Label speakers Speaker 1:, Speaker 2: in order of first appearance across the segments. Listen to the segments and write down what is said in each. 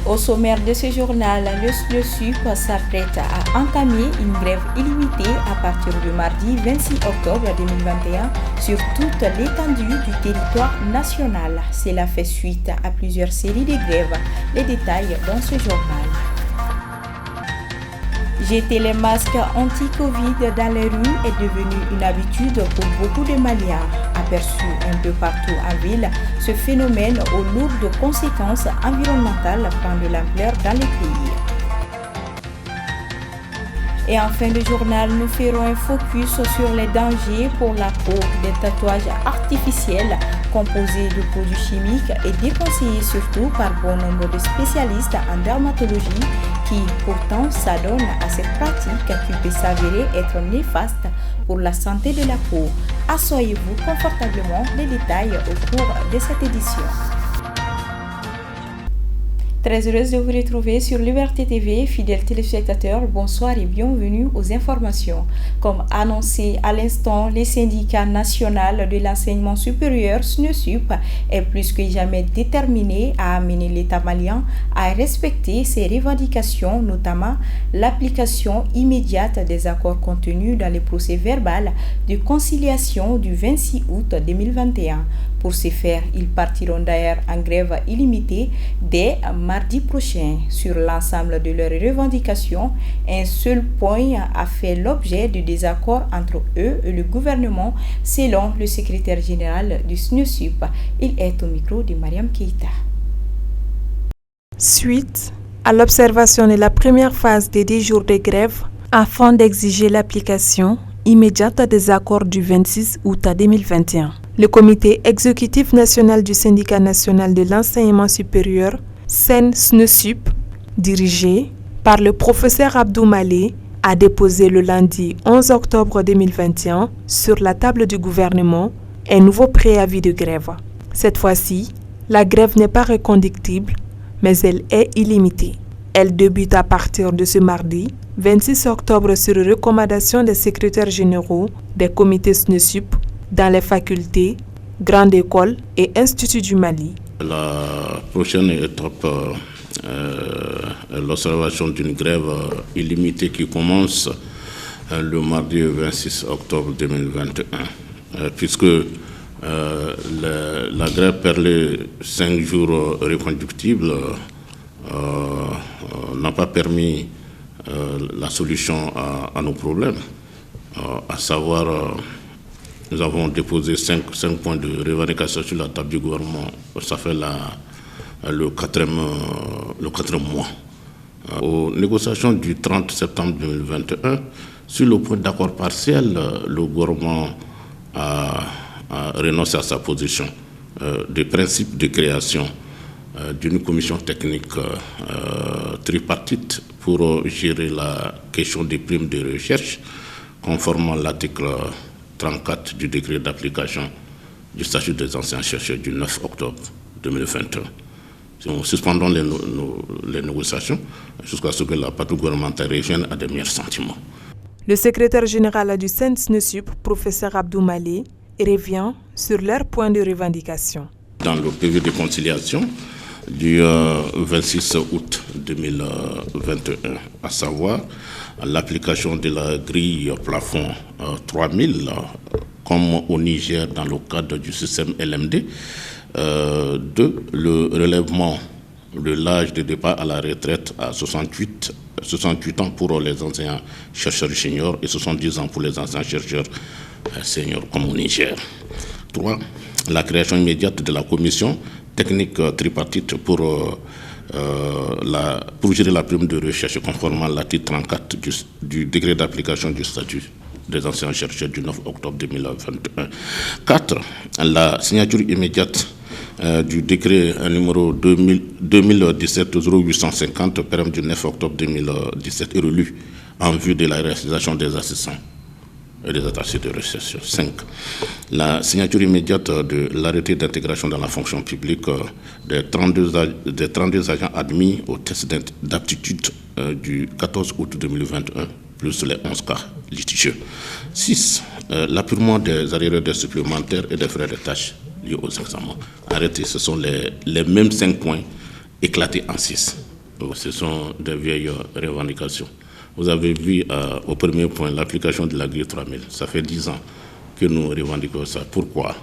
Speaker 1: Au sommaire de ce journal, le SNESUP s'apprête à entamer une grève illimitée à partir du mardi 26 octobre 2021 sur toute l'étendue du territoire national. Cela fait suite à plusieurs séries de grèves. Les détails dans ce journal. Jeter les masques anti-Covid dans les rues est devenu une habitude pour beaucoup de Maliens. Aperçu un peu partout en ville, ce phénomène aux lourdes conséquences environnementales prend de l'ampleur dans les pays. Et en fin de journal, nous ferons un focus sur les dangers pour la peau des tatouages artificiels composés de produits chimiques et déconseillés surtout par bon nombre de spécialistes en dermatologie qui pourtant s'adonnent à cette pratique qui peut s'avérer être néfaste pour la santé de la peau. Asseyez-vous confortablement, les détails au cours de cette édition. Très heureuse de vous retrouver sur Liberté TV, fidèles téléspectateurs, bonsoir et bienvenue aux informations. Comme annoncé à l'instant, le syndicat national de l'enseignement supérieur SNESUP est plus que jamais déterminé à amener l'État malien à respecter ses revendications, notamment l'application immédiate des accords contenus dans le procès-verbal de conciliation du 26 août 2021. Pour ce faire, ils partiront d'ailleurs en grève illimitée dès mardi prochain. Sur l'ensemble de leurs revendications, un seul point a fait l'objet de désaccords entre eux et le gouvernement, selon le secrétaire général du SNESUP. Il est au micro de Mariam Keïta.
Speaker 2: Suite à l'observation de la première phase des 10 jours de grève, afin d'exiger l'application immédiate des accords du 26 août 2021. Le comité exécutif national du syndicat national de l'enseignement supérieur, SNESUP, dirigé par le professeur Abdou Malé, a déposé le lundi 11 octobre 2021 sur la table du gouvernement un nouveau préavis de grève. Cette fois-ci, la grève n'est pas reconductible, mais elle est illimitée. Elle débute à partir de ce mardi 26 octobre sur recommandation des secrétaires généraux des comités SNESUP dans les facultés, grandes écoles et instituts du Mali.
Speaker 3: La prochaine étape est l'observation d'une grève illimitée qui commence le mardi 26 octobre 2021, puisque la grève per les 5 jours reconductibles n'a pas permis la solution à nos problèmes, à savoir nous avons déposé 5 points de revendication sur la table du gouvernement. Ça fait le quatrième mois. Aux négociations du 30 septembre 2021, sur le point d'accord partiel, le gouvernement a renoncé à sa position de principe de création d'une commission technique tripartite pour gérer la question des primes de recherche, conformément à l'article 34 du décret d'application du statut des anciens chercheurs du 9 octobre 2021. Nous suspendons les négociations jusqu'à ce que la patrouille gouvernementale revienne à des meilleurs sentiments.
Speaker 2: Le secrétaire général du SNESUP, professeur Abdou Malé, revient sur leurs points de revendication.
Speaker 3: Dans le PV de conciliation du 26 août 2021, à savoir l'application de la grille plafond 3000 comme au Niger dans le cadre du système LMD, le relèvement de l'âge de départ à la retraite à 68 ans pour les enseignants chercheurs seniors et 70 ans pour les enseignants chercheurs seniors comme au Niger. 3. La création immédiate de la commission technique tripartite pour gérer la prime de recherche conformément à l'article 34 du décret d'application du statut des anciens chercheurs du 9 octobre 2021. 4. La signature immédiate du décret numéro 2017-0850 perm. Du 9 octobre 2017 est relu en vue de la réalisation des assistants et des attachés de recherche. 5. La signature immédiate de l'arrêté d'intégration dans la fonction publique des 32 agents admis au test d'aptitude du 14 août 2021, plus les 11 cas litigieux. 6. L'appurement des arriérés supplémentaires et des frais de tâches liés aux examens. Arrêtez, ce sont les mêmes 5 points éclatés en 6. Ce sont des vieilles revendications. Vous avez vu au premier point l'application de la grille 3000. Ça fait 10 ans que nous revendiquons ça. Pourquoi?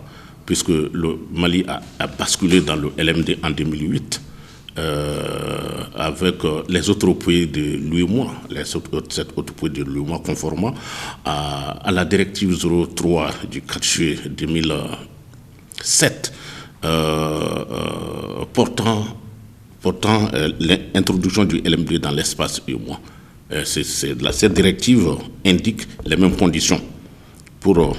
Speaker 3: Puisque le Mali a basculé dans le LMD en 2008 avec les autres pays de l'UEMOA, cette autre pays de l'UEMOA conformément à la directive 03 du 4 juillet 2007 portant l'introduction du LMD dans l'espace UEMOA. Cette directive indique les mêmes conditions pour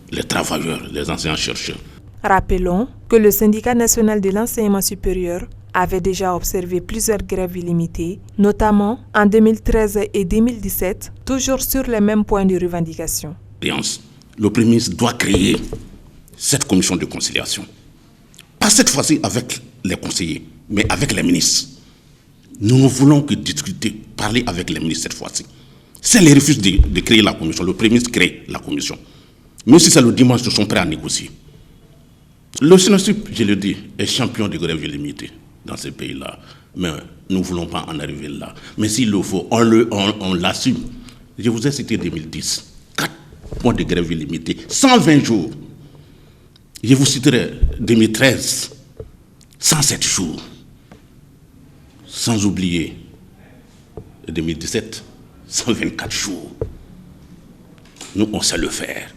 Speaker 3: les travailleurs, les enseignants-chercheurs.
Speaker 2: Rappelons que le syndicat national de l'enseignement supérieur avait déjà observé plusieurs grèves illimitées, notamment en 2013 et 2017, toujours sur les mêmes points de revendication.
Speaker 3: Le Premier ministre doit créer cette commission de conciliation. Pas cette fois-ci avec les conseillers, mais avec les ministres. Nous ne voulons que discuter, parler avec les ministres cette fois-ci. Si les refusent de créer la commission, le Premier ministre crée la commission. Même si c'est le dimanche, nous sommes prêts à négocier. Le SNSUP, je le dis, est champion de grève illimitée dans ces pays-là. Mais nous ne voulons pas en arriver là. Mais s'il le faut, on l'assume. Je vous ai cité 2010. 4 points de grève illimitée, 120 jours. Je vous citerai 2013, 107 jours. Sans oublier 2017, 124 jours. Nous, on sait le faire.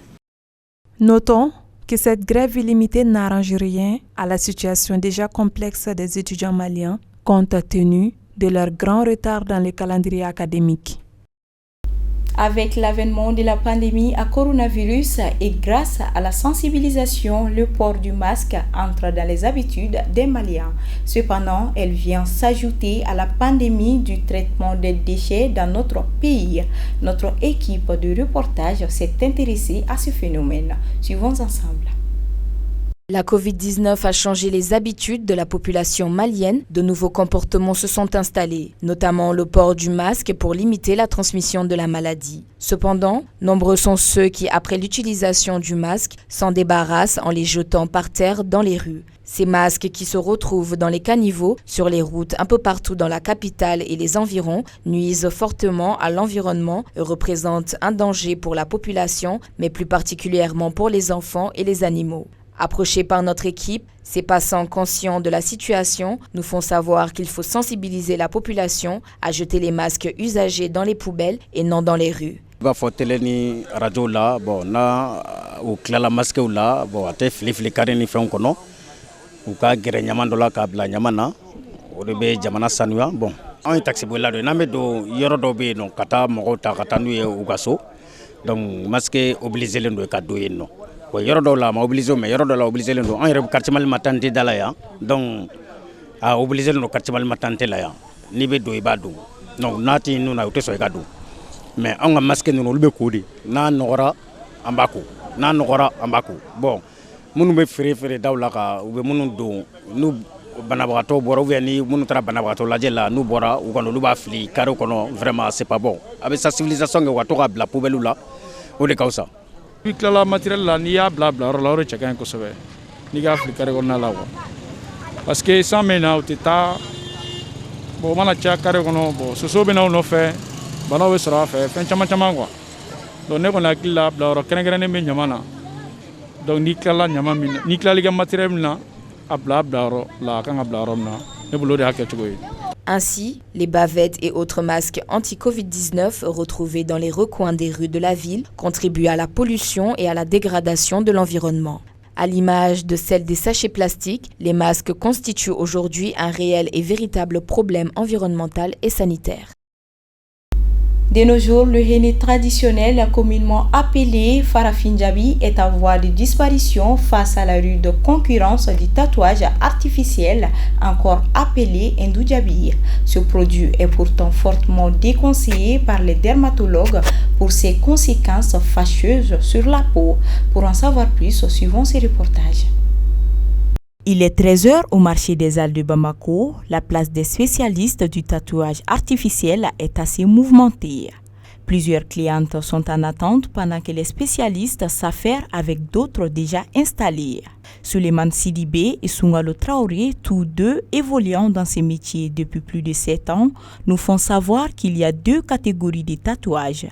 Speaker 2: Notons que cette grève illimitée n'arrange rien à la situation déjà complexe des étudiants maliens, compte tenu de leur grand retard dans le calendrier académique.
Speaker 1: Avec l'avènement de la pandémie à coronavirus et grâce à la sensibilisation, le port du masque entre dans les habitudes des Maliens. Cependant, elle vient s'ajouter à la pandémie du traitement des déchets dans notre pays. Notre équipe de reportage s'est intéressée à ce phénomène. Suivons ensemble.
Speaker 4: La Covid-19 a changé les habitudes de la population malienne. De nouveaux comportements se sont installés, notamment le port du masque pour limiter la transmission de la maladie. Cependant, nombreux sont ceux qui, après l'utilisation du masque, s'en débarrassent en les jetant par terre dans les rues. Ces masques qui se retrouvent dans les caniveaux, sur les routes un peu partout dans la capitale et les environs, nuisent fortement à l'environnement et représentent un danger pour la population, mais plus particulièrement pour les enfants et les animaux. Approchés par notre équipe, ces passants conscients de la situation nous font savoir qu'il faut sensibiliser la population à jeter les masques usagés dans les poubelles et non dans les rues.
Speaker 5: Ba fotele ni radio la bon na u klala masque la bon ate fli kare ni fen kono u ka gere nyamando la ka bla nyamana o de be jamana sanuya bon on taxi bo la do na me do yoro do be no kata mo ta kata nu e u gaso donc masque obligé len do ka do yenno ko yoro do la ma obligé mais yoro do la obligé len do en rebe quartier mal matante dala ya donc a obligé len do quartier mal matante la ya ni be do ibadu donc nati nu na uteso e ka do mais on a masque nous le bekodi na nora ambako bon munu be fere dawla ka ube munu do nu banabato bora ou ni munu tra banabato la jela nu bora ou kono lu ba fli karo kono vraiment c'est pas bon avec sa civilisation que wato ka bla poubelle la o de causa
Speaker 6: puis la matériel la ni ya bla bla la chacun ko sebe ni ga fli karo kono la parce que sans mena utita bon mana cha karo kono bo so be na no fait bana we sera fait fen chama quoi donc ne kona kila bla kene ne me nyamana donc ni kala nyama min ni kala liga matériel na abla la kan abla romna ne bulo de haketgoy.
Speaker 4: Ainsi, les bavettes et autres masques anti-Covid-19 retrouvés dans les recoins des rues de la ville contribuent à la pollution et à la dégradation de l'environnement. À l'image de celle des sachets plastiques, les masques constituent aujourd'hui un réel et véritable problème environnemental et sanitaire.
Speaker 1: De nos jours, le henné traditionnel, communément appelé Farafinjabi, est en voie de disparition face à la rude concurrence du tatouage artificiel, encore appelé Ndoujabi. Ce produit est pourtant fortement déconseillé par les dermatologues pour ses conséquences fâcheuses sur la peau. Pour en savoir plus, suivons ces reportages. Il est 13h au marché des Halles de Bamako. La place des spécialistes du tatouage artificiel est assez mouvementée. Plusieurs clientes sont en attente pendant que les spécialistes s'affairent avec d'autres déjà installés. Suleiman Sidibé et Sungalo Traoré, tous deux évoluant dans ces métiers depuis plus de 7 ans, nous font savoir qu'il y a 2 catégories de tatouages.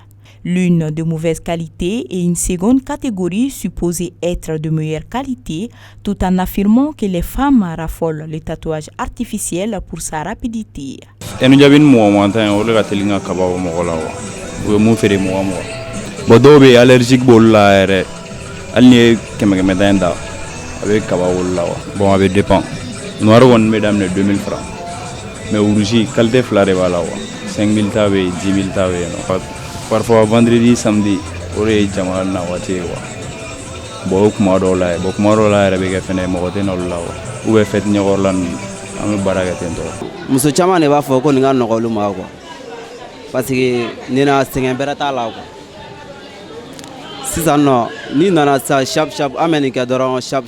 Speaker 1: L'une de mauvaise qualité et une seconde catégorie supposée être de meilleure qualité, tout en affirmant que les femmes raffolent le tatouage artificiel pour sa rapidité.
Speaker 7: Bon, avec dépend. Noir on mesdames 2000 francs. Mais rougi qualité flare voilà 5000 tawe 10000 tawe no. Parfois vendredi samedi ore jamal na wate wa. Bo kuma do la rebe ke fene mo gote no la wa. Ou fait nyorlan am baraga tento.
Speaker 8: Muso chama ne ba fo ko ninga no ko luma ko. Parce que nina sengen berata la ko. Sisan no ni nana sa sharp amenika doron sharp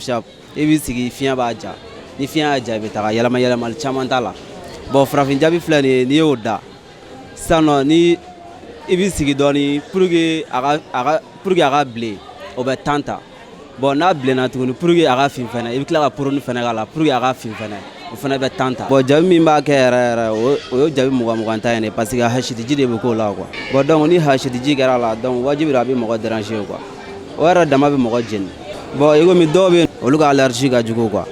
Speaker 8: ebi sigi fiya ba ja ni fiya ja be ta yalama chaman ta la bon frafin jabi flani ni yoda sano ni ebi sigi doni pour que aga blé o be tanta bon na blé na tuguni pour que aga fin fana ebi kla ka pour ni fana la pour que aga fin fana o fana be tanta bon jabi mi ba kera o jabi muga ta ne parce que hashidi jide be ko la quoi bon donc ni hashidi jigara la donc wajibi rabi mo déranger quoi wara dama be mo jinn bon ego mi dobe oluga allergie ga jugo quoi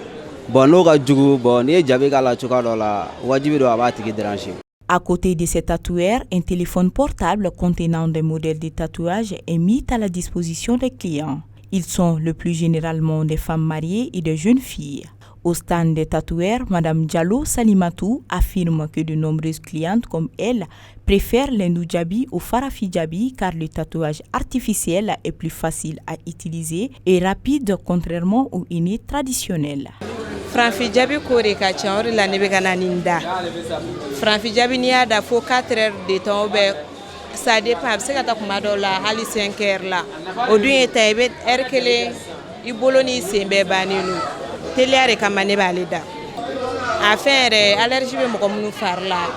Speaker 8: bon no ga jugo bon ni jabe ga la choka do la wajibi do abati ki déranger.
Speaker 1: À côté de ces tatoueurs, un téléphone portable contenant des modèles de tatouage est mis à la disposition des clients. Ils sont le plus généralement des femmes mariées et des jeunes filles. Au stand des tatoueurs, Madame Diallo Salimatou affirme que de nombreuses clientes comme elle préfèrent l'Ndoujabi au Farafijabi car le tatouage artificiel est plus facile à utiliser et rapide contrairement au henné traditionnel.
Speaker 9: Farafijabi kore ka chaori la nebe kana ninda. Farafijabi ni ada fo 4 heures de temps be ça dépend c'est kata kuma do la hali 5 heures la. Odu eta ebe erkele iboloni sembe baninu. Teliare kamane balida affaire allergie be mo munu farla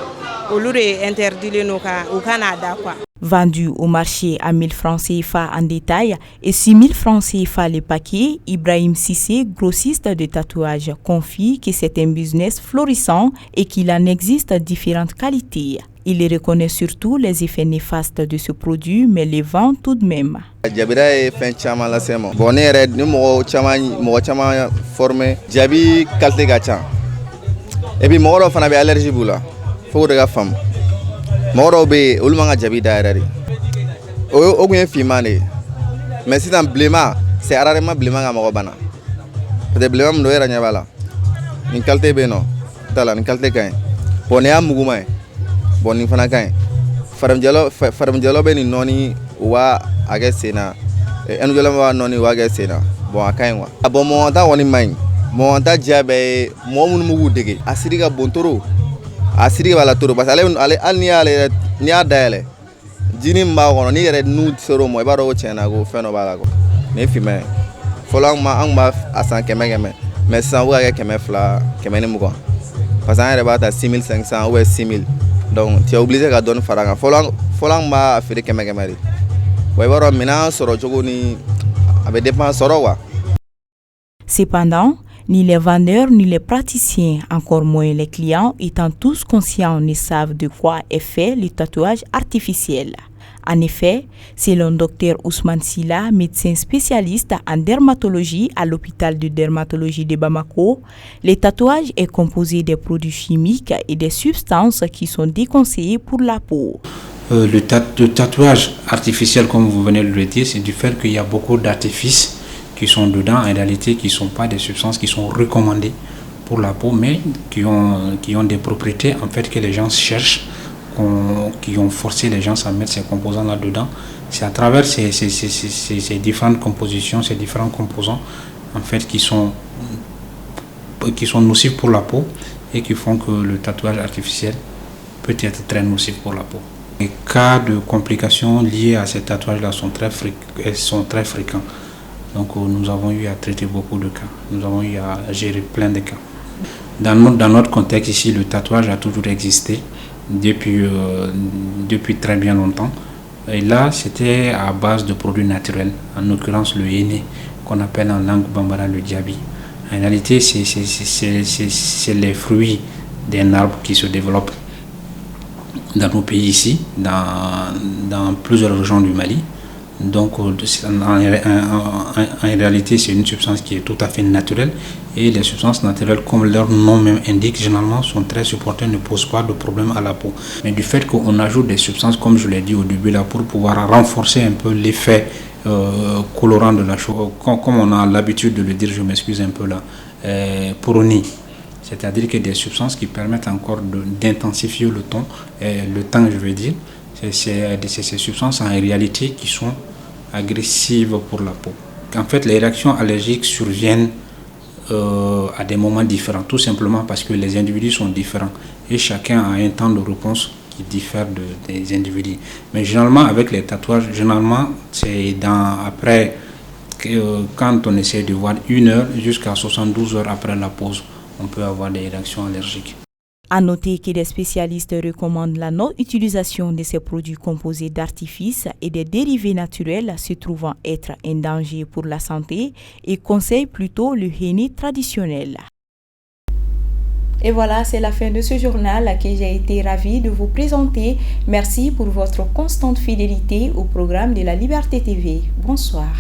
Speaker 9: olure interdit le noka au Canada quoi.
Speaker 1: Vendu au marché à 1000 francs CFA en détail et 6000 francs CFA le paquet, Ibrahim Sissé, grossiste de tatouage, confie que c'est un business florissant et qu'il en existe différentes qualités. Il reconnaît surtout les effets néfastes de ce produit, mais les vend tout de même.
Speaker 10: Jabira est fin chama la semo. Bonne red ni mo chama formé jabi qualité gacha. Et puis mo fana be allergie bula. Faut de ga femme. Mo be ulmanga jabi dairari. O gwen fimane. Mais si dans blema, c'est rarement blema ga mo bana. Peut-être blema ndo era nyabala. Ni qualité be no. Tala ni qualité gain. Bonne am muguma. Bon fana kan faram jalo be ni noni wa aga sena enu jalo wa noni wa aga sena bon akan wa abo mo ta woni man mo ta jabe mo mun mu dege asiri ga bontoro asiri wala toro bas ale ni adale jini mba wono ni yere nu soro mo baro chena go feno bala go ne fime folang ma ang ma asan kemege mais sans wa ga keme fla keme ni mu ko parce que ba ta 6500 ou 6000. Donc tu es obligé de donner faranga. Folang ma affaire kemekemari. Webaro mina soro jogoni avec dépense soro wa.
Speaker 1: Cependant, ni les vendeurs ni les praticiens, encore moins les clients, étant tous conscients, ne savent de quoi est fait le tatouage artificiel. En effet, selon Dr Ousmane Silla, médecin spécialiste en dermatologie à l'hôpital de dermatologie de Bamako, le tatouage est composé des produits chimiques et des substances qui sont déconseillées pour la peau.
Speaker 11: Le tatouage artificiel, comme vous venez de le dire, c'est du fait qu'il y a beaucoup d'artifices qui sont dedans, en réalité qui ne sont pas des substances qui sont recommandées pour la peau, mais qui ont des propriétés en fait que les gens cherchent qui ont forcé les gens à mettre ces composants là-dedans. C'est à travers ces différentes compositions, ces différents composants en fait qui sont nocifs pour la peau et qui font que le tatouage artificiel peut être très nocif pour la peau. Les cas de complications liées à ces tatouages-là sont très fréquents. Donc nous avons eu à traiter beaucoup de cas. Nous avons eu à gérer plein de cas. Dans notre contexte ici, le tatouage a toujours existé depuis très bien longtemps. Et là, c'était à base de produits naturels, en l'occurrence le henné, qu'on appelle en langue bambara le diaby. En réalité, c'est les fruits d'un arbre qui se développe dans nos pays ici, dans plusieurs régions du Mali. Donc en réalité, c'est une substance qui est tout à fait naturelle. Et les substances naturelles, comme leur nom même indique, généralement sont très supportées, ne posent pas de problème à la peau. Mais du fait qu'on ajoute des substances, comme je l'ai dit au début, là, pour pouvoir renforcer un peu l'effet colorant de la chose, comme on a l'habitude de le dire, je m'excuse un peu là, poronie. C'est-à-dire que des substances qui permettent encore d'intensifier le teint, je veux dire, c'est ces substances en réalité qui sont agressives pour la peau. En fait, les réactions allergiques surviennent à des moments différents, tout simplement parce que les individus sont différents et chacun a un temps de réponse qui diffère des individus. Mais généralement, avec les tatouages, c'est quand on essaie de voir 1 heure jusqu'à 72 heures après la pause, on peut avoir des réactions allergiques.
Speaker 1: À noter que les spécialistes recommandent la non-utilisation de ces produits composés d'artifices et des dérivés naturels se trouvant être un danger pour la santé et conseillent plutôt le henné traditionnel. Et voilà, c'est la fin de ce journal que j'ai été ravie de vous présenter. Merci pour votre constante fidélité au programme de la Liberté TV. Bonsoir.